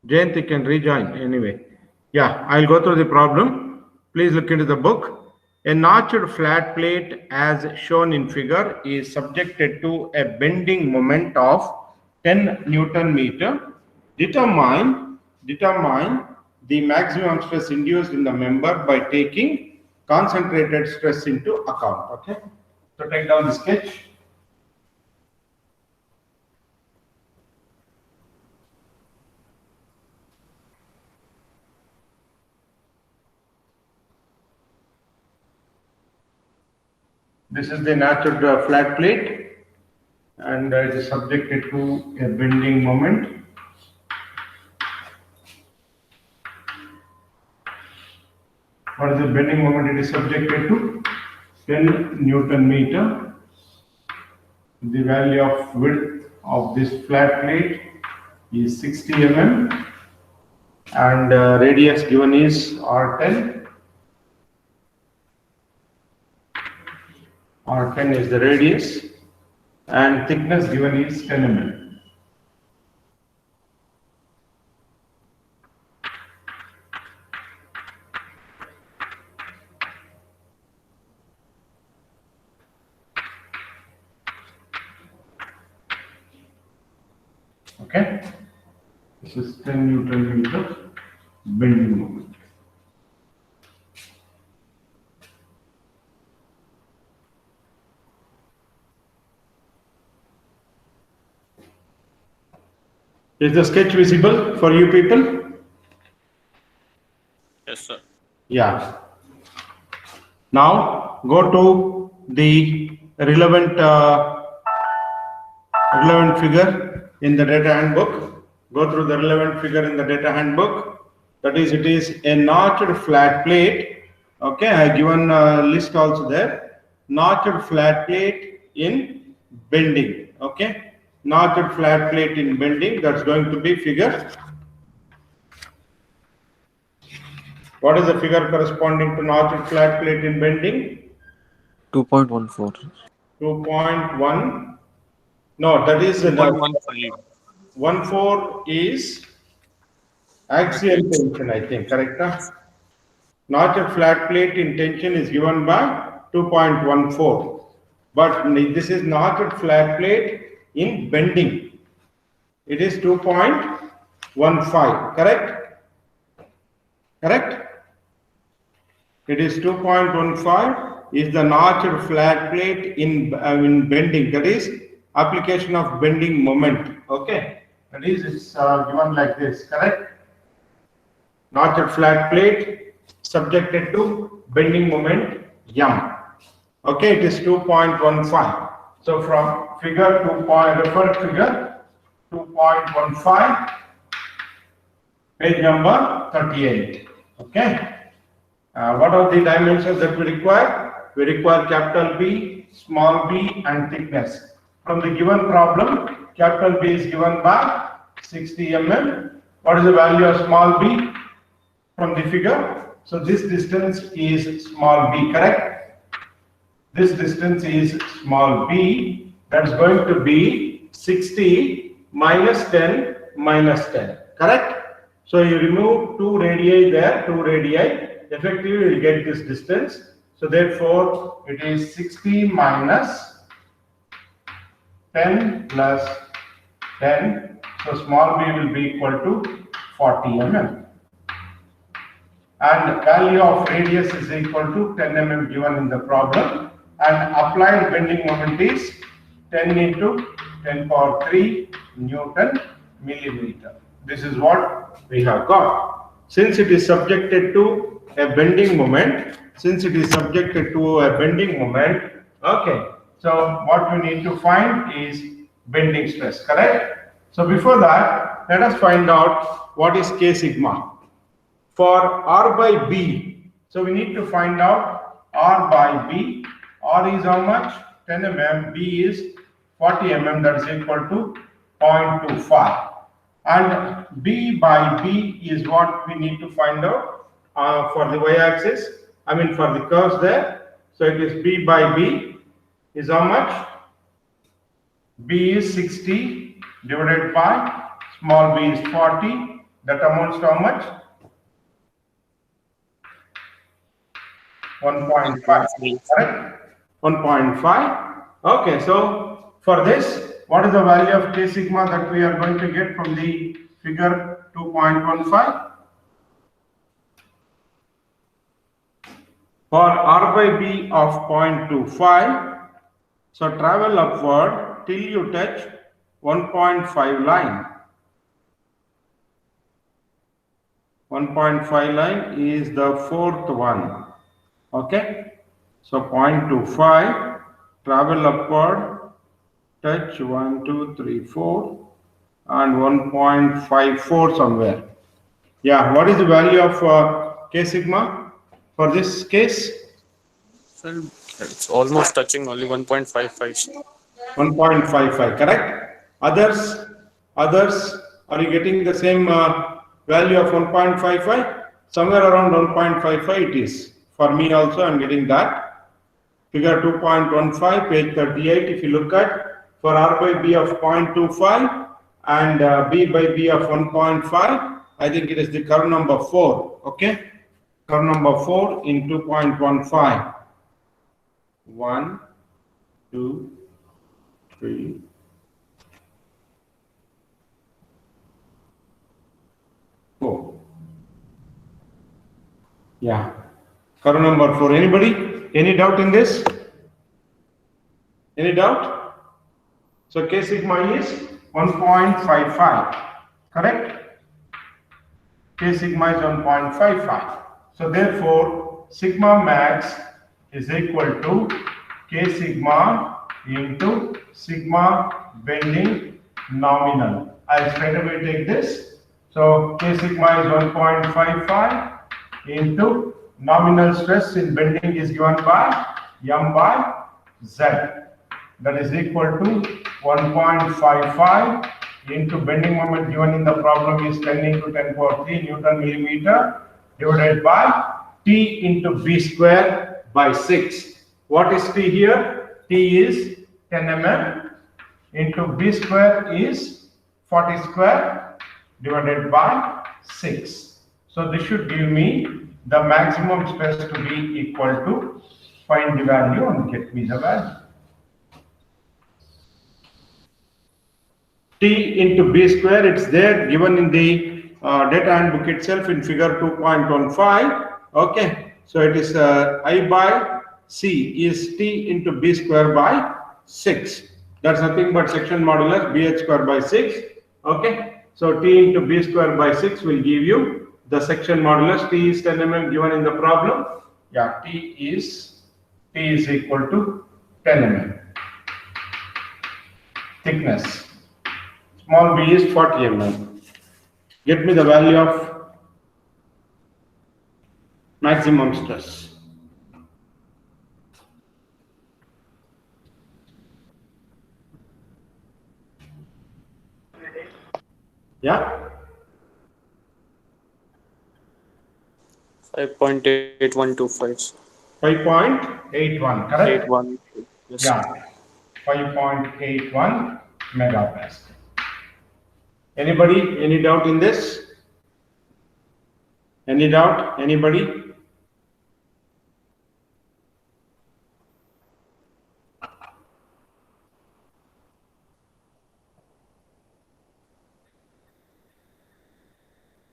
Jayanti can rejoin anyway. Yeah, I'll go through the problem. Please look into the book. A notched flat plate as shown in figure is subjected to a bending moment of 10 Newton meter. Determine the maximum stress induced in the member by taking concentrated stress into account. Okay. So take down the sketch. This is the notched flat plate, and it is subjected to a bending moment. What is the bending moment it is subjected to? 10 Newton meter. The value of width of this flat plate is 60 mm, and radius given is R10. R10 is the radius, and thickness given is 10 mm. Okay, this is 10 Newton meter bending moment. Is the sketch visible for you people? Yes, sir. Yeah. Now go to the relevant figure in the data handbook. Go through the relevant figure in the data handbook. That is, it is a notched flat plate. Okay, I have given a list also there. Notched flat plate in bending. Okay, notched flat plate in bending. That's going to be figure. What is the figure corresponding to notched flat plate in bending? 2.14. 2.1. No, that is 2.15. 1.4 is axial tension, I think, correct? Notched flat plate in tension is given by 2.14. But this is notched flat plate in bending. It is 2.15, correct? Correct? It is 2.15 is the notched flat plate in bending. That is application of bending moment. Okay, that is it's given like this. Correct? Notched flat plate subjected to bending moment m. Okay, it is 2.15. So from figure 2. Refer figure 2.15, page number 38. Okay. What are the dimensions that we require? We require capital B, small b, and thickness. From the given problem, capital B is given by 60 mm. What is the value of small b from the figure? So this distance is small b, correct? This distance is small b. That's going to be 60 minus 10 minus 10, correct? So you remove 2 radii there, 2 radii. Effectively, you will get this distance. So therefore, it is 60 minus 10 plus 10. So small b will be equal to 40 mm. And value of radius is equal to 10 mm given in the problem. And applied bending moment is 10 into 10 power 3 Newton millimeter. This is what we have got. Since it is subjected to a bending moment, okay, so what we need to find is bending stress, correct? So before that, let us find out what is K sigma. For R by B, so we need to find out R by B. R is how much? 10 mm, B is 40 mm, that is equal to 0.25. And B by B is what we need to find out for the y-axis, I mean for the curves there. So it is B by B is how much? B is 60 divided by small b is 40 That amounts to how much? 1.5, correct? 1.5. Okay, so for this, what is the value of K sigma that we are going to get from the figure 2.15? For R by B of 0.25, so travel upward till you touch 1.5 line. 1.5 line is the fourth one. Okay, so 0.25, travel upward, touch 1, 2, 3, 4, and 1.54 somewhere. Yeah, what is the value of K sigma for this case? Sir, it's almost touching only 1.55. 1.55, correct? Others, are you getting the same value of 1.55? Somewhere around 1.55 it is. For me also, I'm getting that. Figure 2.15, page 38. If you look at for R by B of 0.25 and B by B of 1.5, I think it is the curve number 4. Okay, curve number 4 in 2.15. 1, 2, 3, 4. Yeah, curve number 4. Anybody? Any doubt in this? Any doubt? So K sigma is 1.55. Correct? K sigma is 1.55. So therefore, sigma max is equal to K sigma into sigma bending nominal. I'll straight away take this. So K sigma is 1.55 into nominal stress in bending is given by M by Z. That is equal to 1.55 into bending moment given in the problem is 10 into 10 power 3 Newton millimeter divided by T into B square by 6. What is T here? T is 10 mm into B square is 40 square divided by 6. So this should give me the maximum stress to be equal to, find the value and get me the value. T into B square, it's there given in the data handbook itself in figure 2.15. Okay, so it is I by C is T into B square by 6. That's nothing but section modulus BH square by 6. Okay, so T into B square by 6 will give you the section modulus. T is 10 mm given in the problem. Yeah, T is equal to 10 mm. Thickness. Small b is 40 mm. Get me the value of maximum stress. Yeah? 5.8125. 5.81, correct? 81. Yes. Yeah, 5.81 megapascal. Anybody? Any doubt in this? Any doubt? Anybody?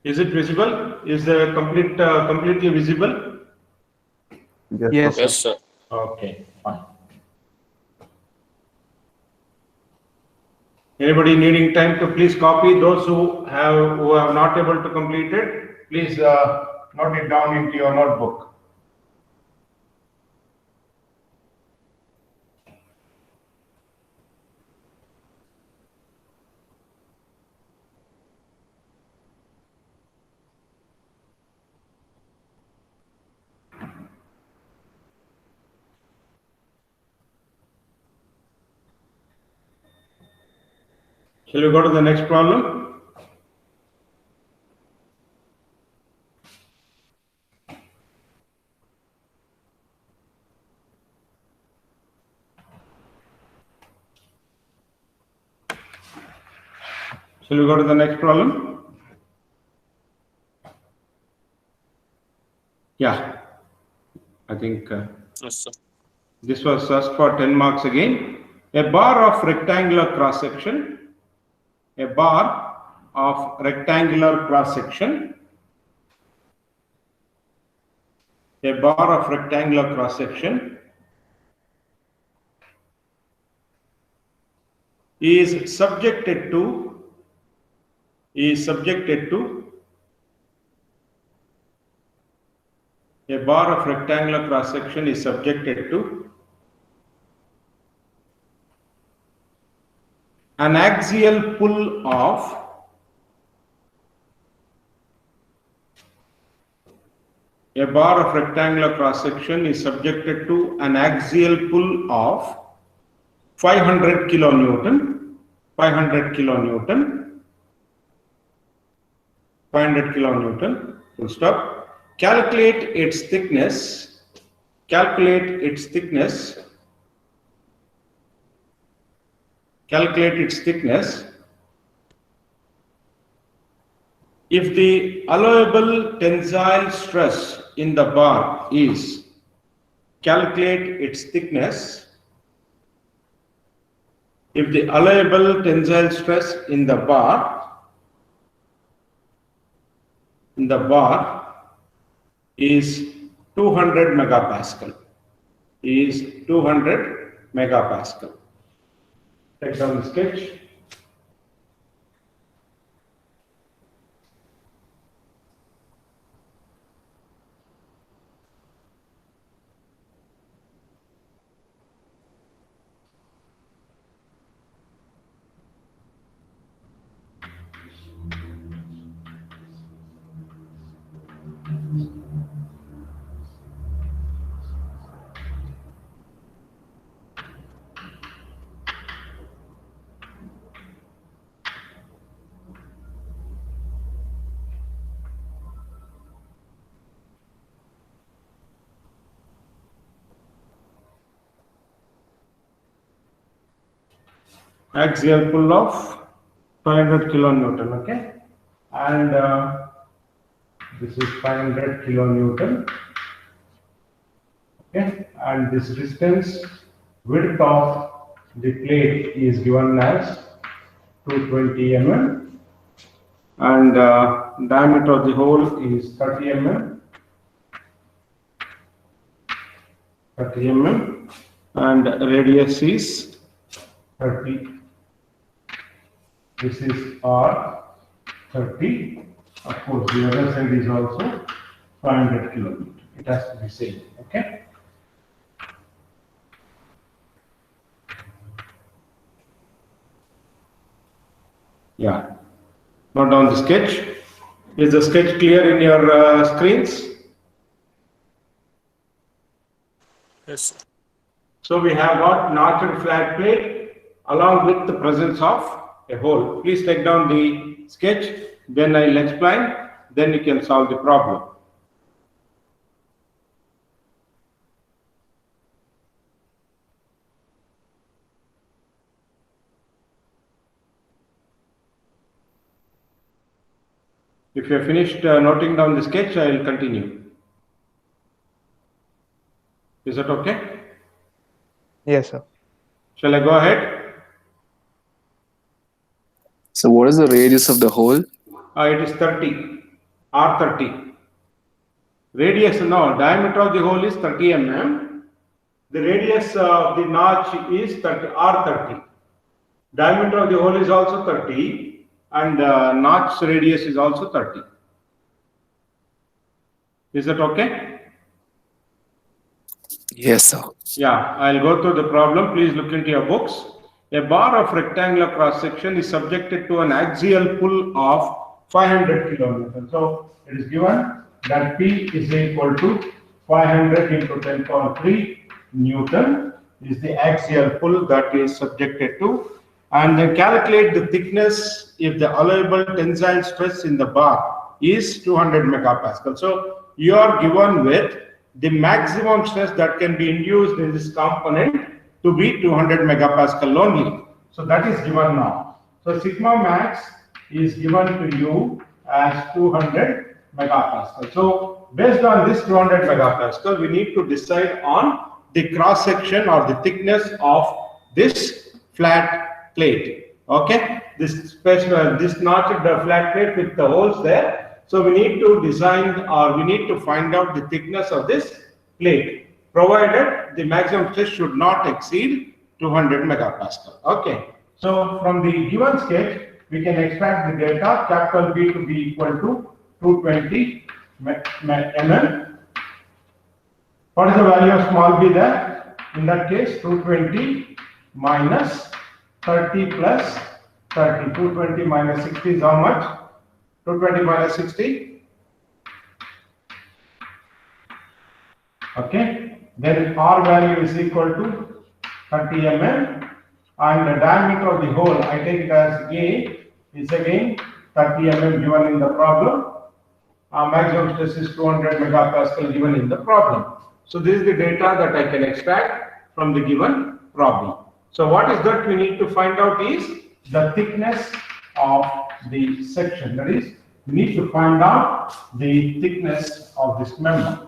Is it visible? Is the completely visible? Yes, Yes, sir. sir. Okay, fine. Anybody needing time to please copy? Those who have not able to complete it, please note it down into your notebook. Shall we go to the next problem? Shall we go to the next problem? Yeah, I think Yes, sir. this was just for 10 marks again. A bar of rectangular cross section. A bar of rectangular cross section. A bar of rectangular cross section is subjected to a bar of rectangular cross section is subjected to an axial pull of a bar of rectangular cross section is subjected to an axial pull of 500 kilonewton, 500 kilonewton, 500 kilonewton, full stop. Calculate its thickness, calculate its thickness, calculate its thickness if the allowable tensile stress in the bar is, calculate its thickness if the allowable tensile stress in the bar is 200 megapascal, is 200 megapascal. Take down the sketch. Axial pull of 500 kilonewton, okay, and this is 500 kilonewton, okay, and this distance, width of the plate is given as 220 mm, and diameter of the hole is 30 mm, 30 mm, and radius is 30. This is R30. Of course, the other side is also 500 kilonewton. It has to be same. Okay. Yeah. Note down the sketch. Is the sketch clear in your screens? Yes, sir. So we have got notched flat plate along with the presence of a hole. Please take down the sketch, then I'll explain, then you can solve the problem. If you have finished noting down the sketch, I will continue. Is that okay? Yes, sir. Shall I go ahead? So what is the radius of the hole? It is 30, R30. Radius, no, diameter of the hole is 30 mm. The radius of the notch is 30, R30. Diameter of the hole is also 30 and notch radius is also 30. Is that okay? Yes, sir. Yeah, I'll go through the problem. Please look into your books. A bar of rectangular cross section is subjected to an axial pull of 500 kilonewton. So it is given that P is equal to 500 into 10 power 3 Newton is the axial pull that is subjected to, and then calculate the thickness if the allowable tensile stress in the bar is 200 megapascal. So you are given with the maximum stress that can be induced in this component to be 200 megapascal only. So that is given now. So sigma max is given to you as 200 megapascal. So based on this 200 megapascal, we need to decide on the cross section or the thickness of this flat plate. Okay, this notched flat plate with the holes there. So we need to design, or we need to find out the thickness of this plate, provided the maximum stress should not exceed 200 megapascal. Okay, so from the given sketch, we can extract the data capital B to be equal to 220 mm. What is the value of small b there? In that case, 220 minus 30 plus 30. 220 minus 60 is how much? 220 minus 60. Okay. Then R value is equal to 30 mm. And the diameter of the hole, I take it as A, is again 30 mm given in the problem. Maximum stress is 200 megapascal given in the problem. So this is the data that I can extract from the given problem. So what is that we need to find out is the thickness of the section. That is, we need to find out the thickness of this member.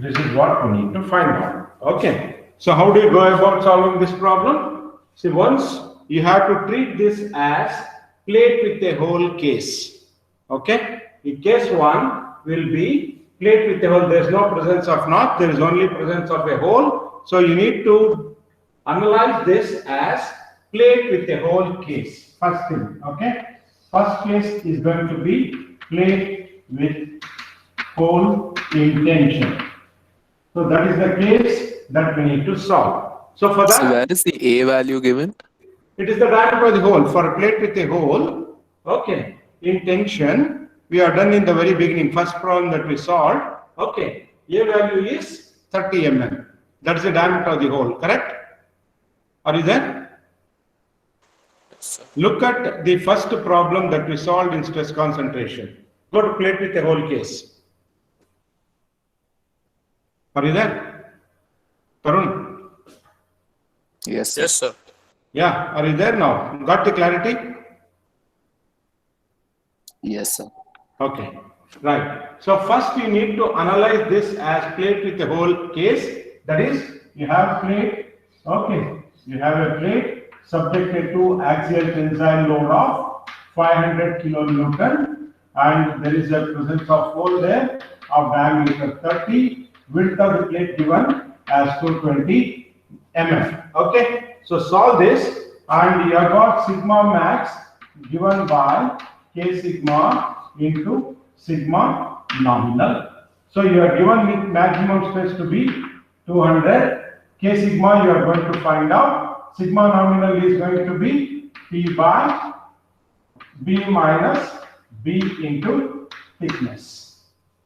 This is what we need to find out. Okay. So how do you go about solving this problem? See, once you have to treat this as plate with a hole case. Okay. In case 1 will be plate with a hole. There is no presence of knot. There is only presence of a hole. So you need to analyze this as plate with a hole case. First thing. Okay. First case is going to be plate with hole in tension. So that is the case that we need to solve. So for that, So where is the A value given? it is the diameter of the hole. For a plate with a hole, okay, in tension, we are done in the very beginning, first problem that we solved. Okay, A value is 30 mm. That is the diameter of the hole, correct? Are you there? Look at the first problem that we solved in stress concentration. Go to plate with a hole case. Are you there? Tarun? Yes, sir. Yes, sir. Yeah, are you there now? Got the clarity? Yes, sir. Okay, right. So first you need to analyze this as plate with a hole case. That is, you have plate, okay, you have a plate subjected to axial tensile load of 500 kilonewton, and there is a presence of hole there of diameter 30. Width of the plate given as 220 mm. Okay, so solve this, and you have got sigma max given by K sigma into sigma nominal. So you are given with maximum stress to be 200. K sigma you are going to find out. Sigma nominal is going to be P by B minus B into thickness.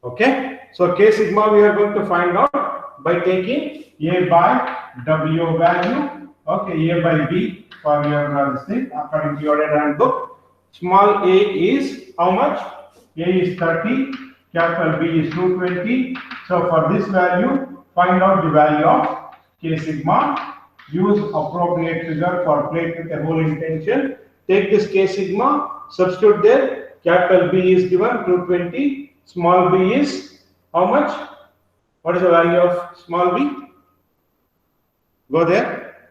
Okay, so K sigma we are going to find out by taking A by W value. Okay, A by B for your thing according to your handbook. Small a is how much? A is 30, capital B is 220. So for this value, find out the value of K sigma. Use appropriate figure for plate with a hole in tension. Take this K sigma, substitute there. Capital B is given 220. Small b is how much? What is the value of small b? Go there.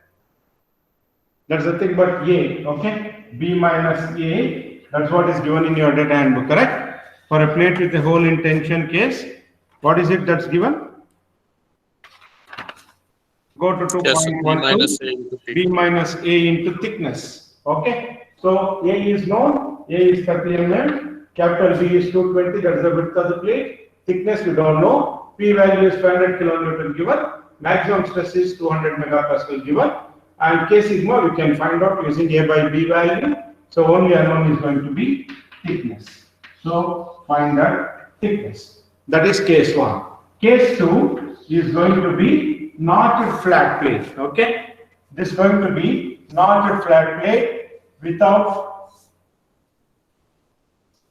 That's the thing, but A, okay? B minus A, that's what is given in your data handbook, correct? For a plate with a hole in tension case, what is it that's given? Go to 2.12. Yes, B minus A into P. B minus A into thickness, okay? So A is known, A is 30 mm. Capital B is 220, that is the width of the plate. Thickness we don't know. P value is 500 kilonewton given. Maximum stress is 200 megapascal given. And K sigma we can find out using A by B value. So only unknown is going to be thickness. So find that thickness. That is case 1. Case 2 is going to be notched flat plate. Okay. This is going to be notched flat plate without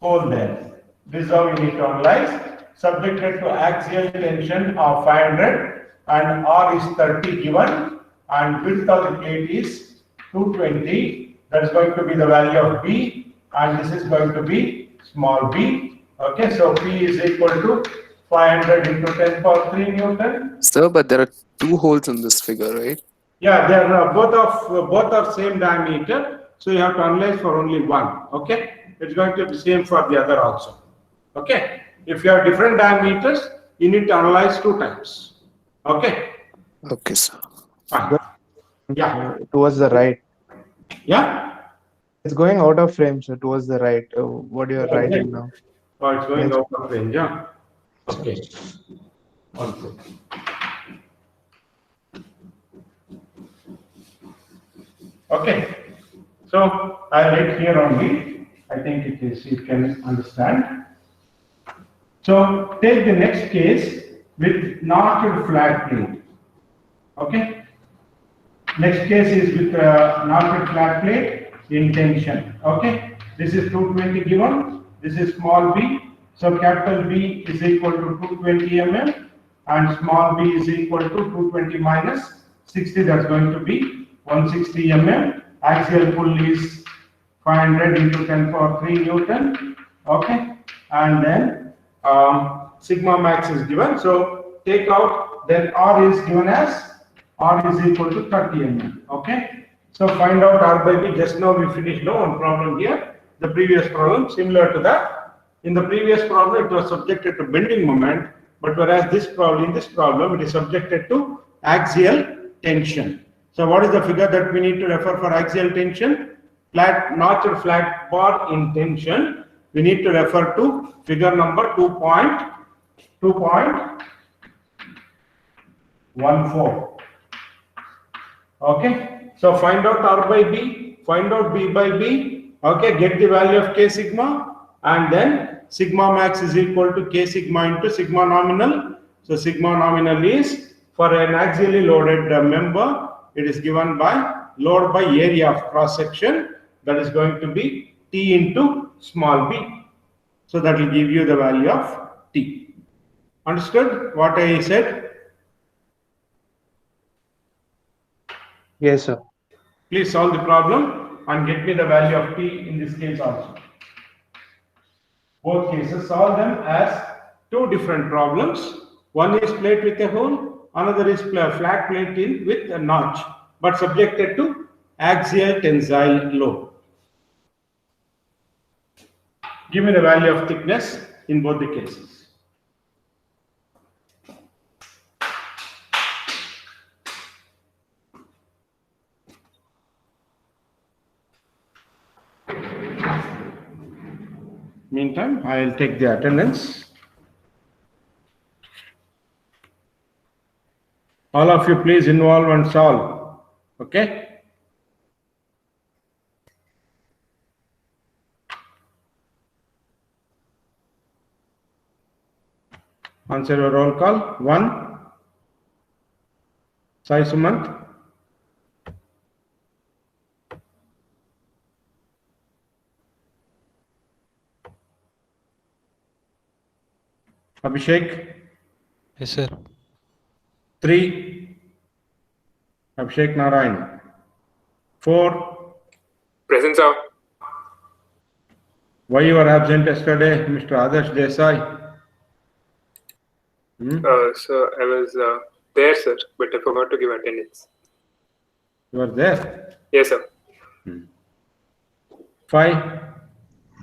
hole there. This is how we need to analyze. subjected to axial tension of 500 and R is 30 given and width of the plate is 220. That's going to be the value of B and this is going to be small b. Okay, so P is equal to 500 into 10 power 3 Newton. Sir, but there are two holes in this figure, right? Yeah, they are both are same diameter, so you have to analyze for only one. Okay, it's going to be same for the other also. Okay, if you have different diameters, you need to analyze 2 times. Okay, Okay, sir. fine. Yeah, Towards the right. yeah. It's going out of frame, so towards the right. What you are Okay. writing now? Oh, it's going Yes. out of range. Yeah. Okay. One second. Okay, so I write here only. I think it is, you can understand. So take the next case with notched flat plate. Okay. Next case is with notched flat plate in tension. Okay. This is 220 given. This is small b. So capital B is equal to 220 mm and small b is equal to 220 minus 60. That's going to be 160 mm. Axial pull is 500 into 10 power 3 Newton. Okay. And then sigma max is given. So take out, then R is given as R is equal to 30 mm. Okay. So find out R by B. Just now we finished one problem here. The previous problem similar to that. In the previous problem, it was subjected to bending moment, but whereas in this problem, it is subjected to axial tension. So what is the figure that we need to refer for axial tension? Notched flat bar in tension. We need to refer to figure number 2.14. Okay. So find out R by B, find out B by B. Okay. Get the value of K sigma, and then sigma max is equal to K sigma into sigma nominal. So sigma nominal is for an axially loaded member. It is given by load by area of cross section. That is going to be T into small b. So that will give you the value of T. Understood what I said? Yes, sir. Please solve the problem and get me the value of T in this case also. Both cases, solve them as 2 different problems. One is plate with a hole, another is flat plate with a notch, but subjected to axial tensile load. Give me the value of thickness in both the cases. Meantime, I will take the attendance. All of you please involve and solve. Okay? Answer your roll call. 1. Sai Sumant. Abhishek. Yes, sir. 3. Abhishek Narayan. 4. Present, sir. Why you were absent yesterday, Mr. Adarsh Desai? So I was there, sir, but I forgot to give attendance. You were there? Yes, sir. 5.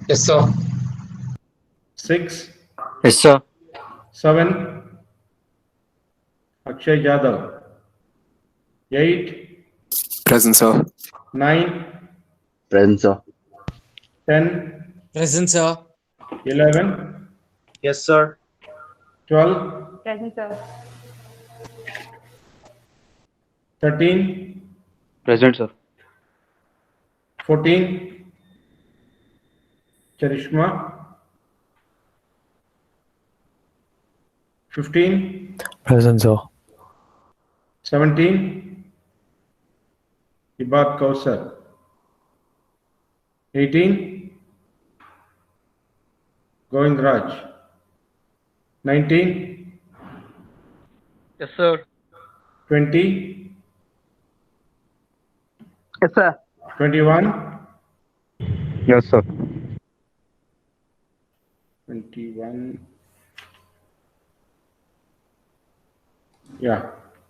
Yes, sir. 6. Yes, sir. 7. Akshay Jadhav. 8. Present, sir. 9. Present, sir. 10. Present, sir. 11. Yes, sir. 12. Present, sir. 13. Present, sir. 14. Charishma. 15. Present, sir. 17. Ibad Kausar. 18. Govind Raj. 19, Yes, sir. 20, Yes, sir. 21, Yes, sir. 21, yeah,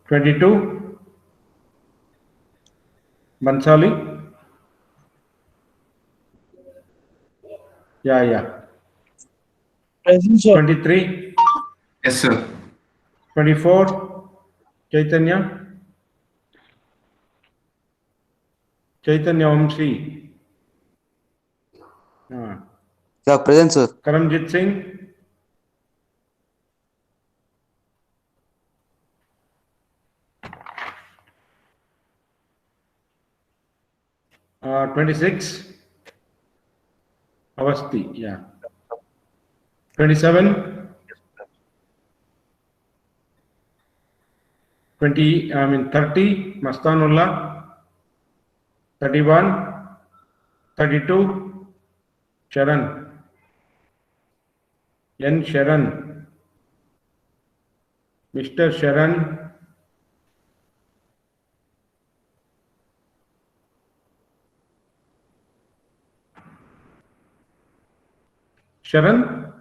22, Bansali, yeah, Present, sir. 23, Yes, sir. 24, Chaitanya, Chaitanya Vamsi, Yeah, present, sir. Karamjit Singh, 26, Avasti, yeah, 27, 30, Mastanullah, 31, 32, Sharan, N. Sharan, Mr. Sharan, Sharan,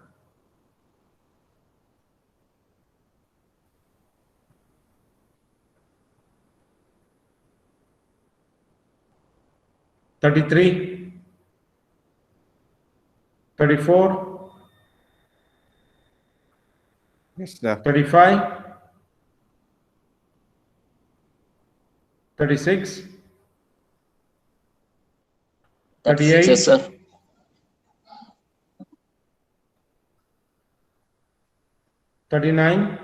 $33, 34, Yes, sir. 35, 36, 38, Yes, sir. 39.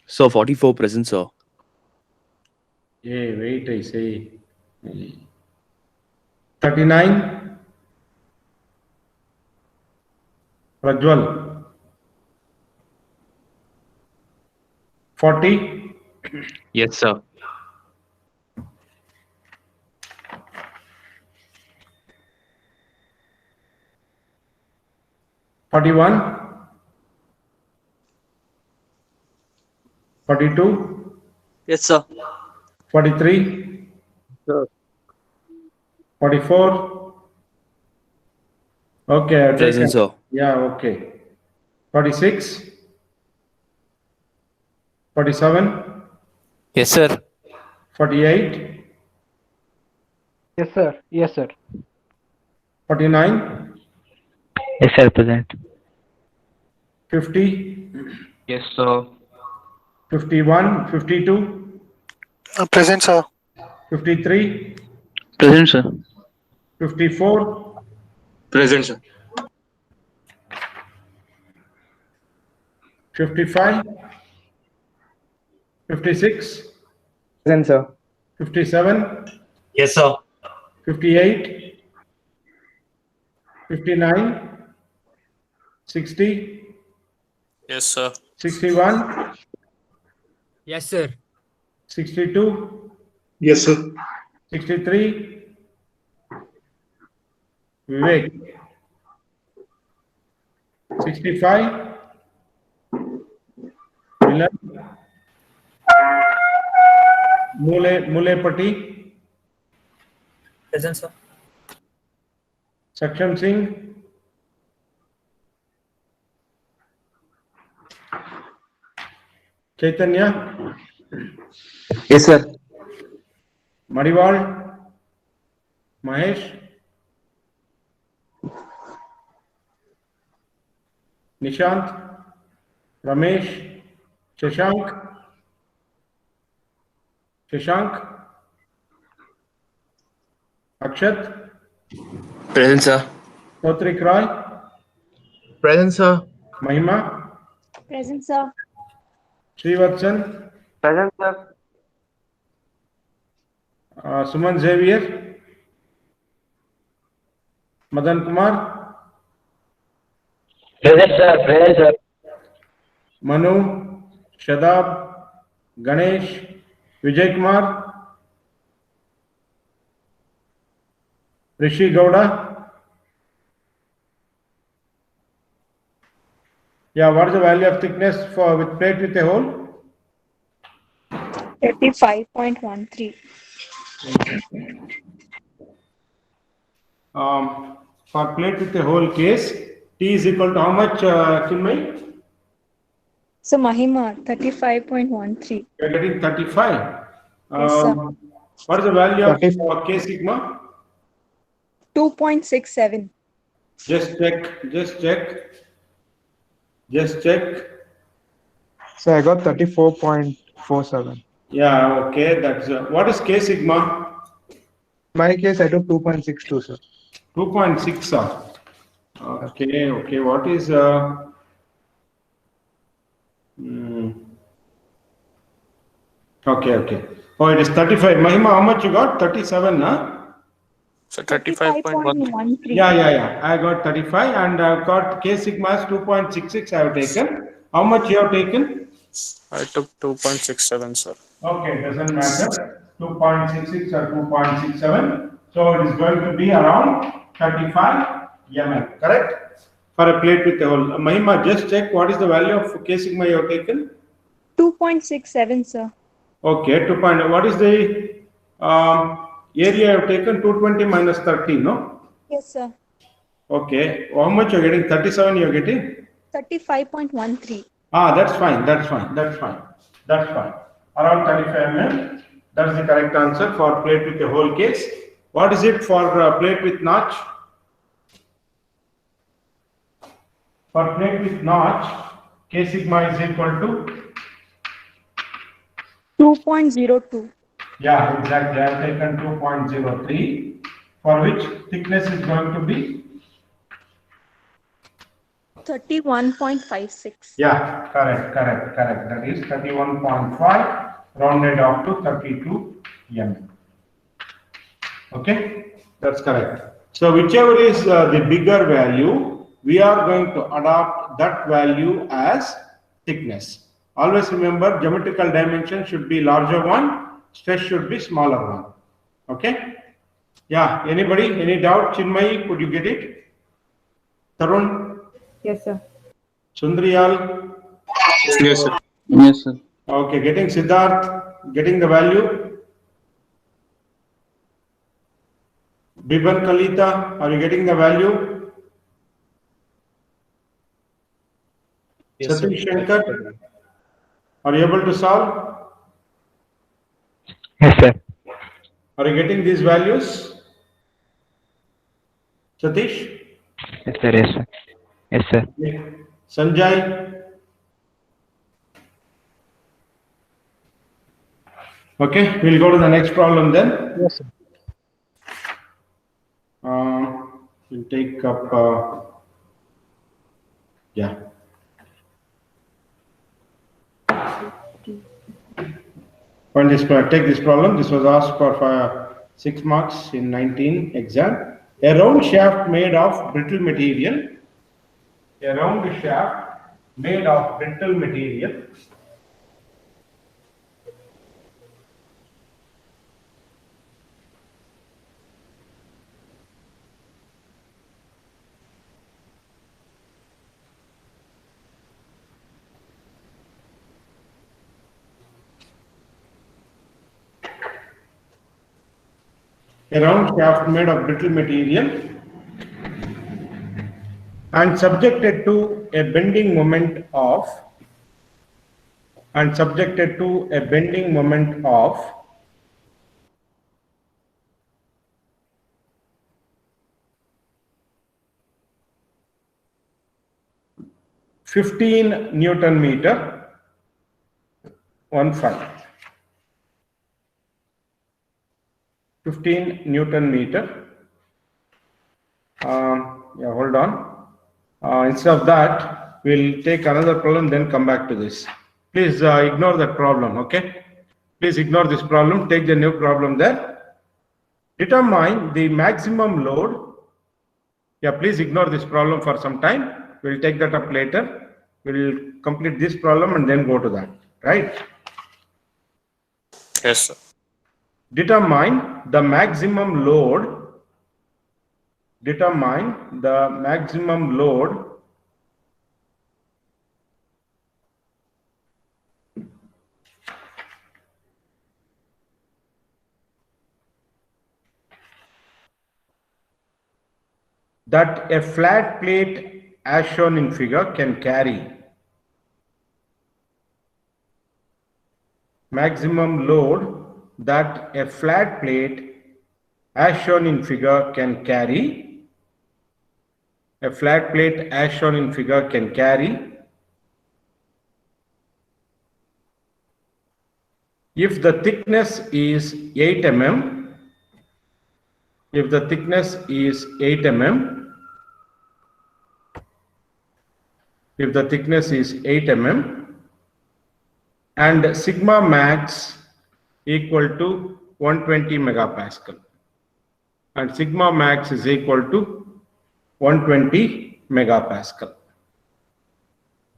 Sir, 44 present, sir. Hey, wait, I say. 39, Prajwal. 40, Yes, sir. 41, 42, Yes, sir. 43, Sir. 44. Okay, I've Present, taken. sir. Yeah, okay. 46, 47, Yes, sir. 48, Yes, sir. Yes, sir. 49, Yes, sir. Present. 50, Yes, sir. 51, 52, Present, sir. 53, Present, sir. 54, Present, sir. 55, 56, Present, sir. 57, Yes, sir. 58, 59, 60, Yes, sir. 61, Yes, sir. 62, Yes, sir. 63, Vivek, 65, Milan, Mulepati, Present, sir. Saksham Singh, Chaitanya, Yes, sir. Mariwal, Mahesh, Nishant, Ramesh, Shashank, Akshat, Present, sir. Sautrik Roy, Present, sir. Mahima, Present, sir. Srivatsan, Present, sir. Suman Xavier, Madan Kumar, Present, sir. Present, sir. Manu, Shadab, Ganesh, Vijay Kumar, Rishi Gowda, Yeah, what is the value of thickness for with plate with a hole? 35.13. For plate with a hole case, T is equal to how much, Chinmay? So Mahima, 35.13. You're getting 35. Yes, sir. What is the value of 30. K sigma? 2.67. Just check, just check, just check. So I got 34.47. Yeah, okay, that's, what is K sigma? In my case, I took 2.62, sir. 2.6, okay, okay, what is, okay, okay. Oh, it is 35. Mahima, how much you got? 37, huh? So 35.1. 35.13. Yeah. I got 35 and I've got K sigma as 2.66 I have taken. How much you have taken? I took 2.67, sir. Okay, doesn't matter. 2.66 or 2.67. So it is going to be around 35 mm, correct? For a plate with a hole. Mahima, just check what is the value of K sigma you have taken? 2.67, sir. Okay, 2. What is the area you have taken? 220 minus 30, no? Yes, sir. Okay, how much you are getting? 37 you are getting? 35.13. That's fine, that's fine, that's fine, that's fine. Around 35 mm. That's the correct answer for plate with a hole case. What is it for plate with notch? For plate with notch, K sigma is equal to? 2.02. Yeah, exactly. I have taken 2.03, for which thickness is going to be? 31.56. Yeah, correct. That is 31.5 rounded off to 32 mm. Okay, that's correct. So whichever is the bigger value, we are going to adopt that value as thickness. Always remember, geometrical dimension should be larger one, stress should be smaller one. Okay. Yeah. Anybody? Any doubt? Chinmay, could you get it? Tarun? Yes, sir. Sundriyal? Yes, sir. Yes, sir. Okay, getting Siddharth, getting the value. Biban Kalita, are you getting the value? Yes, Satish Shankar, are you able to solve? Yes, sir. Are you getting these values? Satish? Yes, sir. Yes, sir. Yes, sir. Sanjay? Okay, we'll go to the next problem then. Yes, sir. We'll take up, yeah. Take this problem. This was asked for 6 marks in 19 exam. A round shaft made of brittle material. A round shaft made of brittle material. A round shaft made of brittle material and subjected to a bending moment of 15 Newton meter, 15 Newton meter. Yeah, hold on. Instead of that, we'll take another problem, then come back to this. Please ignore that problem, okay? Please ignore this problem, take the new problem there. Determine the maximum load. Yeah, please ignore this problem for some time. We'll take that up later. We'll complete this problem and then go to that, right? Yes, sir. Determine the maximum load. Determine the maximum load that a flat plate as shown in figure can carry maximum load that a flat plate as shown in figure can carry. A flat plate as shown in figure can carry if the thickness is 8 mm, if the thickness is 8 mm, if the thickness is 8 mm, and sigma max equal to 120 megapascal, and sigma max is equal to 120 megapascal.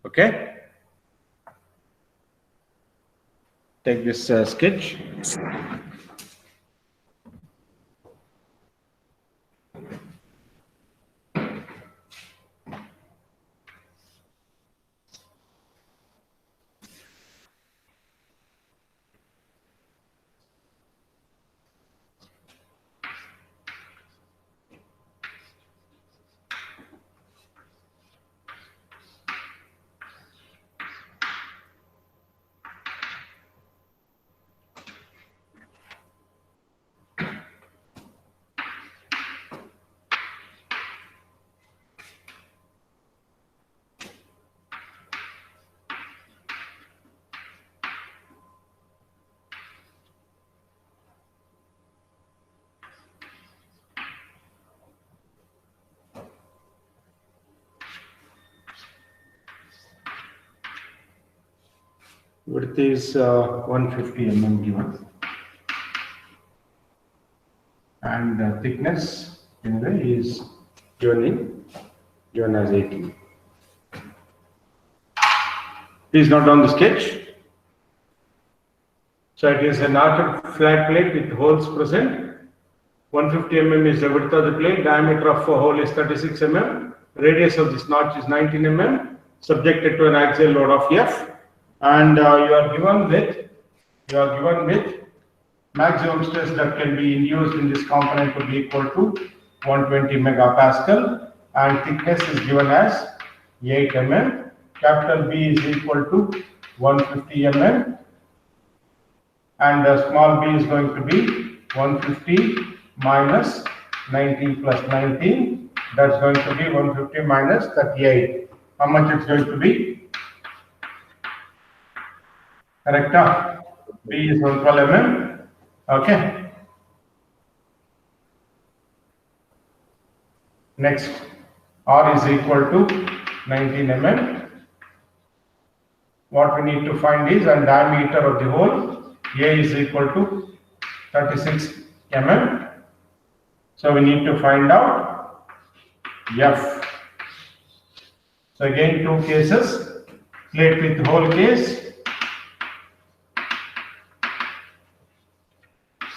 Okay, take this sketch. Width is 150 mm given, and thickness anyway is given as 18. Please note down the sketch. So it is an arched flat plate with holes present. 150 mm is the width of the plate. Diameter of a hole is 36 mm. Radius of this notch is 19 mm. Subjected to an axial load of F. And you are given with maximum stress that can be induced in this component to be equal to 120 megapascal, and thickness is given as 8 mm. Capital B is equal to 150 mm, and small b is going to be 150 minus 19 plus 19. That's going to be 150 minus 38. How much it's going to be? Correct? B is 112 mm. Okay. Next, R is equal to 19 mm. What we need to find is the diameter of the hole. A is equal to 36 mm. So we need to find out F. So again, two cases, plate with hole case.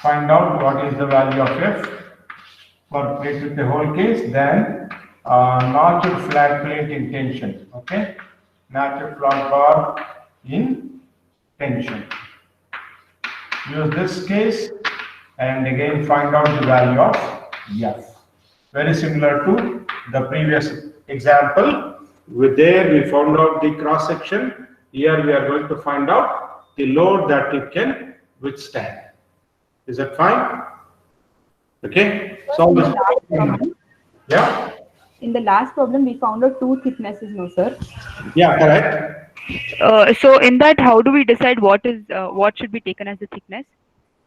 Find out what is the value of F for plate with the hole case, then notched flat plate in tension. Okay, notched flat bar in tension. Use this case and again find out the value of F. Very similar to the previous example. With there we found out the cross section. Here we are going to find out the load that it can withstand. Is that fine? Okay. So yeah. In the last problem, we found out two thicknesses, no sir. Yeah, correct. So in that, how do we decide what should be taken as the thickness?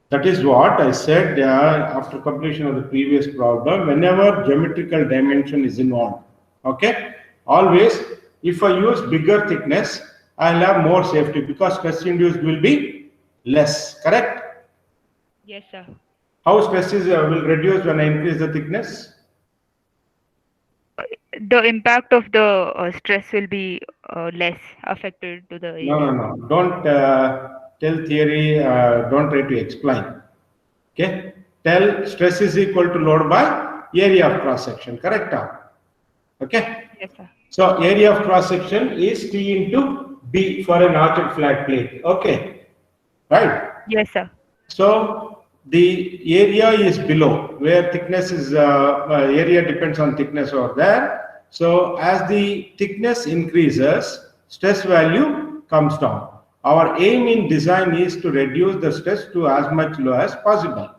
That is what I said after completion of the previous problem. Whenever geometrical dimension is involved, okay, always if I use bigger thickness, I'll have more safety because stress induced will be less. Correct? Yes, sir. How stress will reduce when I increase the thickness? The impact of the stress will be less affected to the area. No. Don't tell theory. Don't try to explain. Okay. Tell stress is equal to load by area of cross section. Correct? Okay. Yes, sir. So area of cross section is T into B for an arched flat plate. Okay. Right. Yes, sir. So the area is below, where thickness is, area depends on thickness over there. So as the thickness increases, stress value comes down. Our aim in design is to reduce the stress to as much low as possible.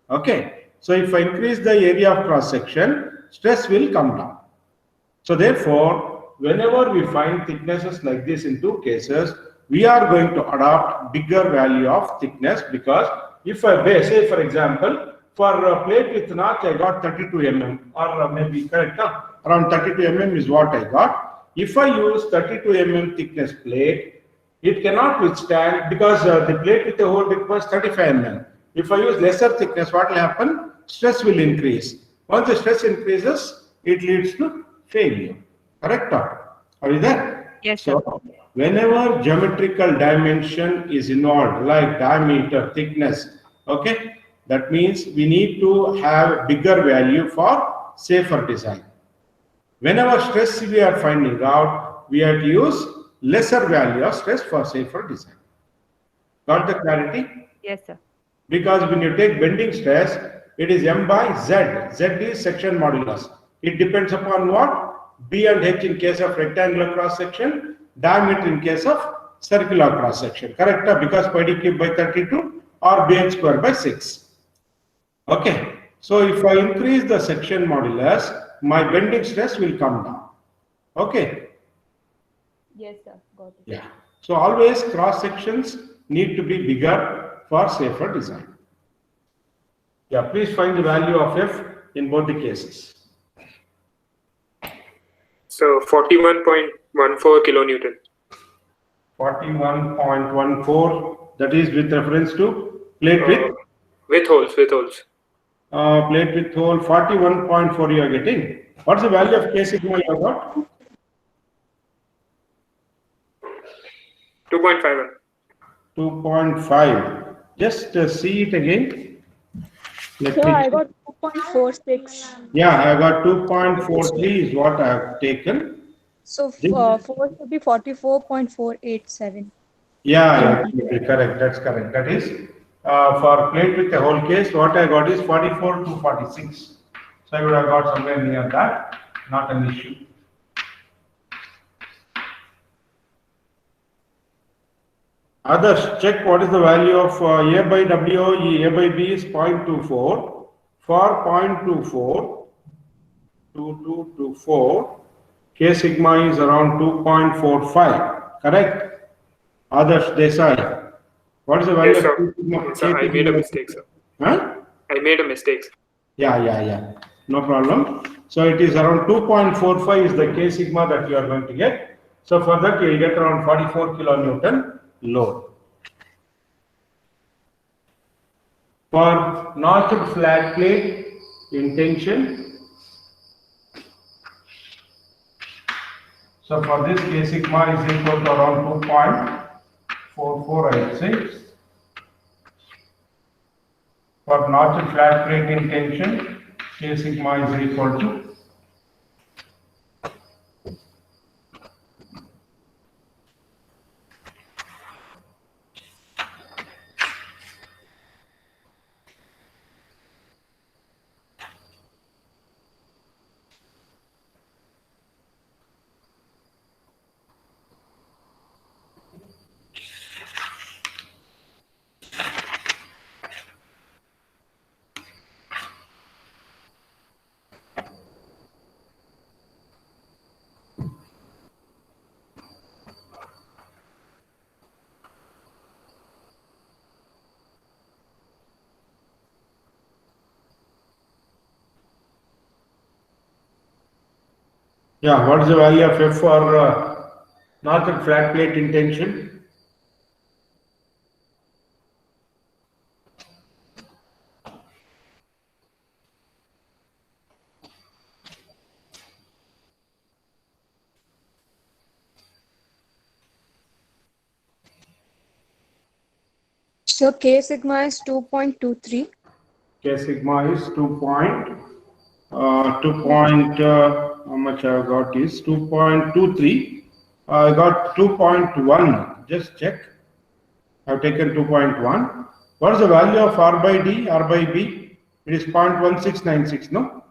Okay. So if I increase the area of cross section, stress will come down. So therefore, whenever we find thicknesses like this in two cases, we are going to adopt bigger value of thickness, because if I say, for example, for a plate with notch, I got 32 mm, or maybe correct, around 32 mm is what I got. If I use 32 mm thickness plate, it cannot withstand, because the plate with the hole requires 35 mm. If I use lesser thickness, what will happen? Stress will increase. Once the stress increases, it leads to failure. Correct? Are you there? Yes, sir. So, whenever geometrical dimension is involved, like diameter, thickness, okay, that means we need to have bigger value for safer design. Whenever stress we are finding out, we have to use lesser value of stress for safer design. Got the clarity? Yes, sir. Because when you take bending stress, it is M by Z. Z is section modulus. It depends upon what? B and H in case of rectangular cross section, diameter in case of circular cross section. Correct? Because pi d cube by 32 or bh square by 6. Okay. So if I increase the section modulus, my bending stress will come down. Okay. Yes, sir. Got it. Yeah. So always cross sections need to be bigger for safer design. Yeah, please find the value of F in both the cases. So 41.14 kilonewton. 41.14, that is with reference to plate With holes. Plate with hole, 41.4 you are getting. What's the value of K sigma you have got? 2.51. 2.5. Just see it again. So I got 2.46. Yeah, I got 2.43 is what I have taken. So force would be 44.487. Yeah, correct. That's correct. That is for plate with the whole case, what I got is 44 to 46. So I would have got somewhere near that. Not an issue. Others, check what is the value of A by W, A by B is 0.24. For 0.24, 2224, K sigma is around 2.45. Correct? Others, Desai. What is the value Yes, of sir. K sigma? Yes, sir. I made a mistake, sir. Huh? I made a mistake, sir. Yeah. No problem. So it is around 2.45 is the K sigma that you are going to get. So for that you will get around 44 kilonewton load. For notched flat plate in tension, so for this K sigma is equal to around 2.44, I would say. For notched flat plate in tension, K sigma is equal to yeah, what is the value of F for notched flat plate in tension? So K sigma is 2.23. K sigma is 2 how much I have got is 2.23. I got 2.1. Just check. I have taken 2.1. What is the value of R by D, R by B? It is 0.1696, no?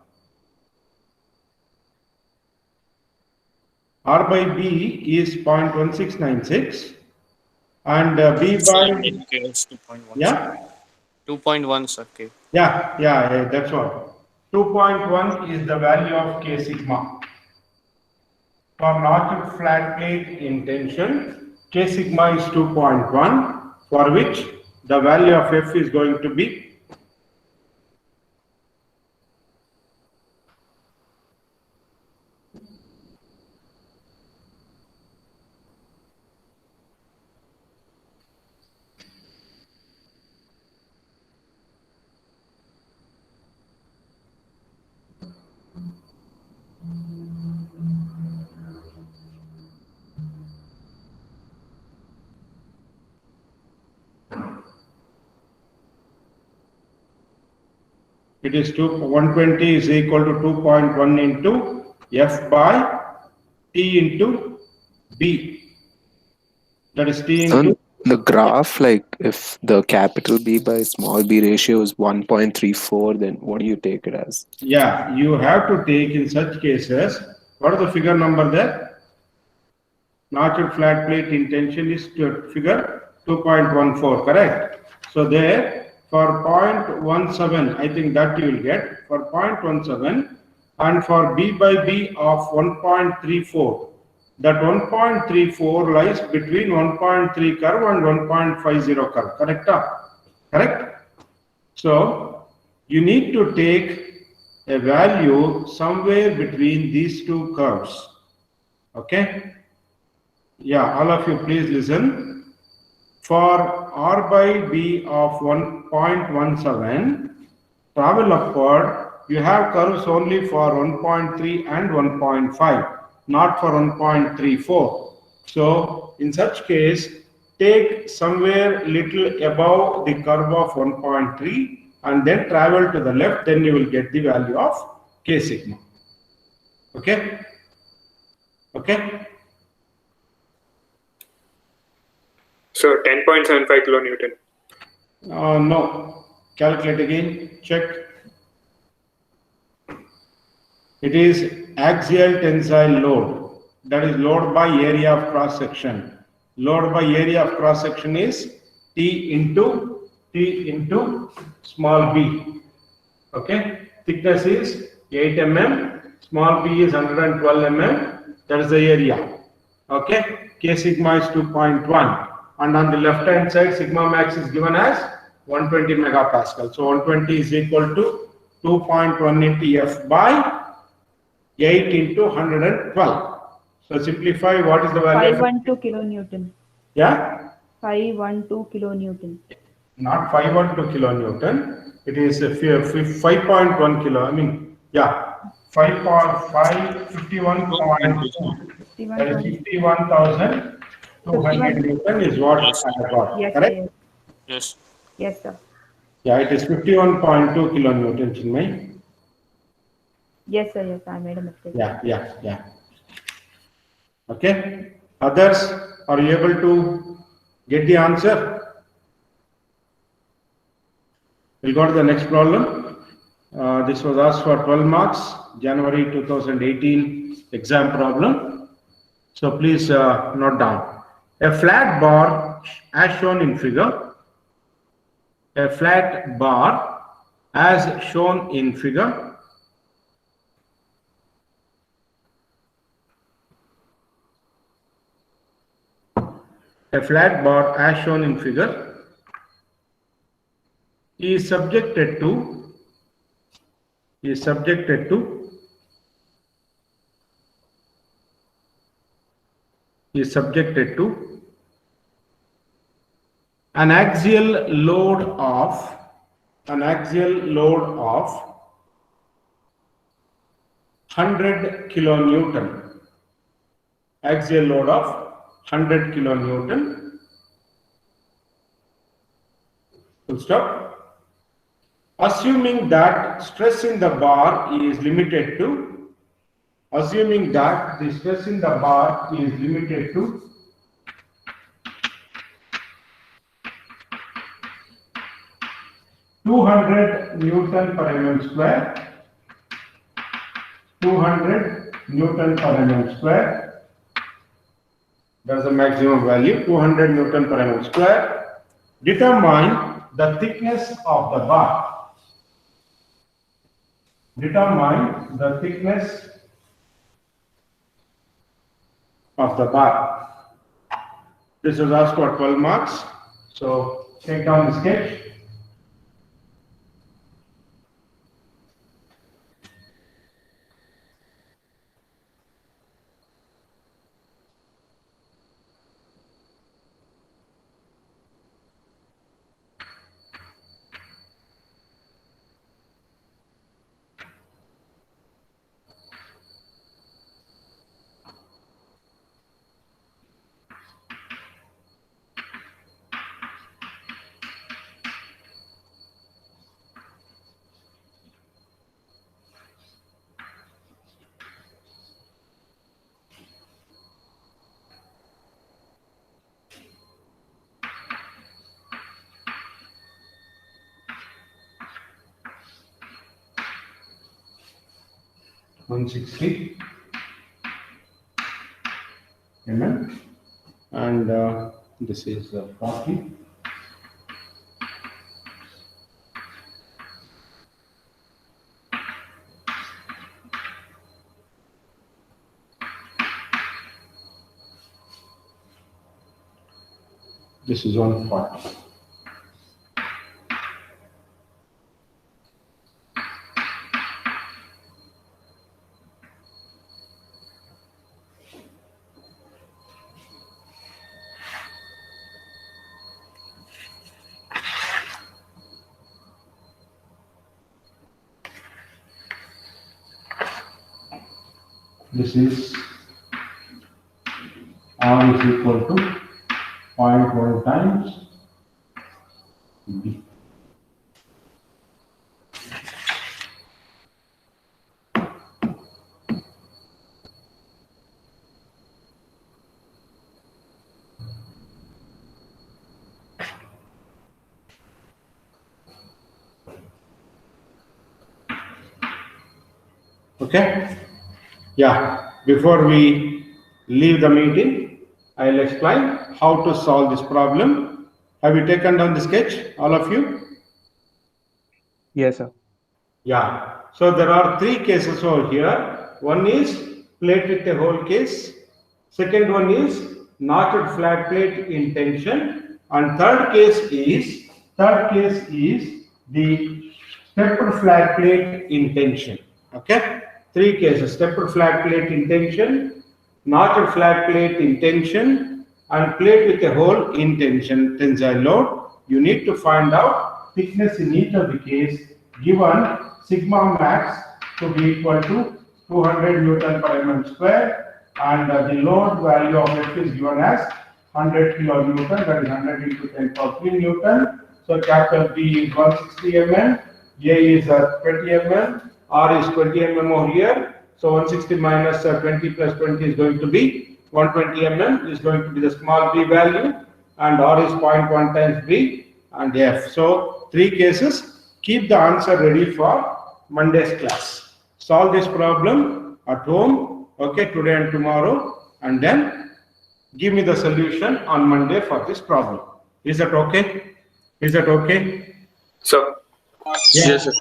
R by B is 0.1696 and B by, Okay, it's 2.1. yeah? 2.1, sir. Okay. Yeah, that's all. 2.1 is the value of K sigma. For notched flat plate in tension, K sigma is 2.1, for which the value of F is going to be it is 120 is equal to 2.1 into F by T into B. That is T into. On the graph, like if the capital B by small b ratio is 1.34, then what do you take it as? Yeah, you have to take in such cases. What is the figure number there? Notched flat plate in tension is figure 2.14, correct? So there for 0.17, I think that you will get for 0.17 and for B by B of 1.34. That 1.34 lies between 1.3 curve and 1.50 curve, correct? Correct? So you need to take a value somewhere between these two curves. Okay? Yeah, all of you please listen. For R by B of 1.17, travel upward, you have curves only for 1.3 and 1.5, not for 1.34. So in such case, take somewhere little above the curve of 1.3 and then travel to the left, then you will get the value of K sigma. Okay? Okay? So 10.75 kilonewton. No. Calculate again. Check. It is axial tensile load. That is load by area of cross section. Load by area of cross section is T into small b. Okay. Thickness is 8 mm. Small b is 112 mm. That is the area. Okay. K sigma is 2.1. And on the left hand side, sigma max is given as 120 megapascal. So 120 is equal to 2.1 into F by 8 into 112. So simplify, what is the value? 512 kilonewton. Yeah? 512 kilonewton. Not 512 kilonewton. It is 5.1 kilo. I mean, yeah. 51. That is 51,200 Newton is what I got. Yes, Correct? sir. Yes. Yes, sir. Yeah, it is 51.2 kilonewton, Chinmay. Yes, sir. Yes, I made a mistake. Yeah. Okay. Others, are you able to get the answer? We'll go to the next problem. This was asked for 12 marks, January 2018 exam problem. So please note down. A flat bar as shown in figure. A flat bar as shown in figure. A flat bar as shown in figure is subjected to an axial load of 100 kilonewton. Axial load of 100 kilonewton. Full stop. Assuming that stress in the bar is limited to. Assuming that the stress in the bar is limited to 200 Newton per mm square. 200 Newton per mm square. That's the maximum value, 200 Newton per mm square. Determine the thickness of the bar. Determine the thickness of the bar. This is asked for 12 marks. So take down the sketch. $160 mm, and this is 40. This is 140. This is R is equal to 0.1 times B. Okay? Yeah, before we leave the meeting, I'll explain how to solve this problem. Have you taken down the sketch, all of you? Yes, sir. Yeah, so there are three cases over here. One is plate with a hole case. Second one is knotted flat plate in tension. And third case is the stepped flat plate in tension. Okay? Three cases: stepped flat plate in tension, knotted flat plate in tension, and plate with a hole in tension, tensile load. You need to find out thickness in each of the case, given sigma max to be equal to 200 Newton per mm square, and the load value of F is given as 100 kilonewton, that is 100 into 10 power 3 Newton. So capital B is 160 mm, A is 20 mm, R is 20 mm over here. So 160 minus 20 plus 20 is going to be 120 mm, is going to be the small b value, and R is 0.1 times B and F. So three cases. Keep the answer ready for Monday's class. Solve this problem at home, okay, today and tomorrow, and then give me the solution on Monday for this problem. Is that okay? Is that okay? So, Yeah. Yes, sir.